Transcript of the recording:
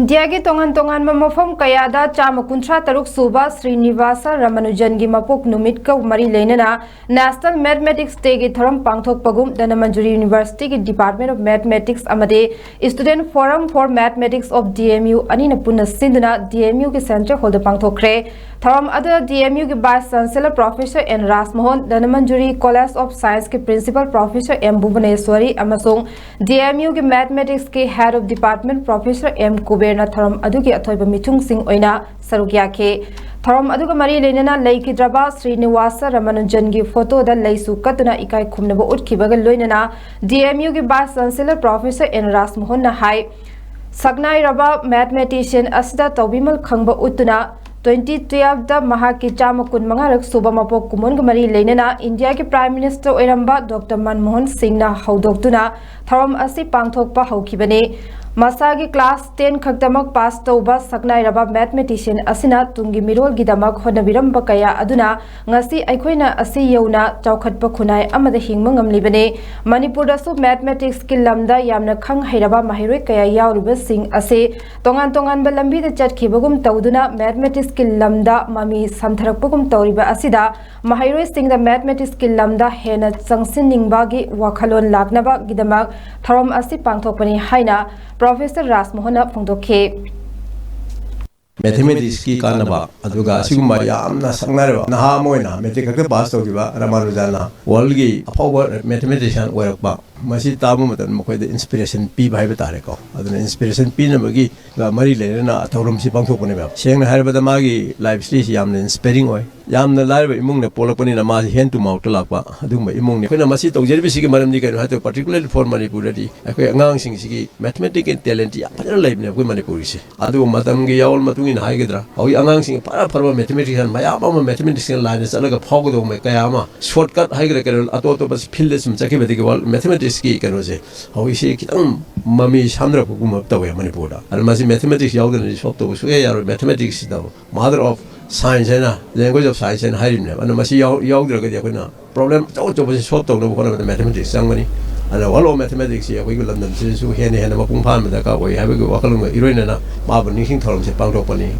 India की तोंगन मफम कयादा चाम कुंथ्रा तरुक सूबा श्रीनिवास रामानुजन की मपोक नुमित का मरी लेना नेशनल मैथमेटिक्स डे की थरम पांगथोकपगुम धनमंजुरी यूनिवर्सिटी की डिपार्टमेंट ऑफ मैथमेटिक्स अमदे student forum for mathematics of DMU अनिना पुनः सिंधना डीएमयू के सेंटर हॉल पांगथोकरे थरम अदर डीएमयू के vice chancellor professor N Rajmohan Dhanamanjuri college of science के प्रिंसिपल प्रोफेसर एम भुवनेश्वरी अमसोंग डीएमयू के मैथमेटिक्स के head of department professor M कुबेरना थरम अदुगी अथोइबा मिथुंगसिंग ओइना सरुक याखे थरम अदुगा मरी लेना लेकिद्रबा श्रीनिवास रामानुजन की फोटो द लैसु कतुना इकाई खुमनबा उठखिबगा लोइनना डीएमयू के vice chancellor professor N Rajmohan हाई सकनाइरबा मैथमेटिशियन असदा तौबिमल खंगबा उतुना 2012 दा महाकी चाम कुन मंगारक सुबा मपोक कुमोन मरी लेना इंडिया के प्राइम मिनिस्टर ओइरंबा डॉक्टर मनमोहन सिंह ना हौदोक्तुना थरम असि पांगथोकपा हौखिबने मसा की क्लास 10 खक्तमक पास तौबा सकनाइरबा मैथमेटिशियन असिना तुंगी मिरोल गिदमक होनबिरंबा कया अदुना ngasi अखोइना असि यौना चौखटपा खुनाय अमदा हिंगम ngamlibane मणिपुर दसु मैथमेटिक्स की लमदा यामना खंग हैरबा माहिरोय कया याउरुबा सिंह असे तोंगान तोंगान बा लंबी द चटखिबगुम तौदुना मैथमेटिक्स की lambda mummy समथरकपगुम तौरिबा असिदा माहिरोय Singh the mathematics की लमदा हेना चंगसिनिंगबागी वाखलोन लाकनबा गिदमक थरम असि पांगथोकपनि हाइना प्रोफेसर राजमोहन फोंदोखे मैथमेटिक्स की कानबा अदुगा सिगुम्बा यामना संगनारबा नहा मोइना मैट्रिक खक पास तौगिबा रामानुजन वर्ल्ड की अफावबा मैथमेटिशियन ओरकबा मसी ताबु मतन मखोइद इंस्पिरेशन पी भाइबा तारेको अदुना इंस्पिरेशन पीनबगी मरी लेना थौरम सि पांगथोकपने बा सेंगना हारबदा मागी लाइफ स्टेज यामना इंस्पायरिंग ओय यामना लाइबा इमुंगने पोलकपनि ना मासी हेन टू माउट लाकबा अदुमा इमुंगने खोना मसी तौजेरबिसिगी मरमदि कैनो हातो पर्टिकुलरली फॉर मणिपुर दि अखोय अंगांगसिंग सिगी मैथमेटिक्स टैलेंट या फजन लाइबने अखोय मणिपुर से अदु मतमगी यावल मतुंगिन हाइगद्रा औ अंगांगसिंग फरा फरबा मैथमेटिशियन मयाम अमा मैथमेटिक्स लाइन चलगा फावगदो मे कयामा शॉर्टकट हाइग्रा कैनो अतो तो बस फील्ड सम चकिबदि वर्ल्ड मैथमेटिक्स की कैनो से औ इसे कितम ममी सामद्रा को गुम तवे मणिपुर दा अर मसी मैथमेटिक्स यावदन सॉफ्ट तो सुए यारो मैथमेटिक्स दा मदर ऑफ साइंस है ना लैंग्वेज ऑफ साइंस है हाइरिने अन मसी यावद्रगदि अखोना प्रॉब्लम चौ बस सॉल्व तौनो कोना मैथमेटिक्स संगनी अन वालो मैथमेटिक्स ये अखोई लंदन से सु हेने हेने मपुंग फान मदा का ओय हाबे वाखलंग इरोइना माबो निसिंग थरम से पांगथोकपनि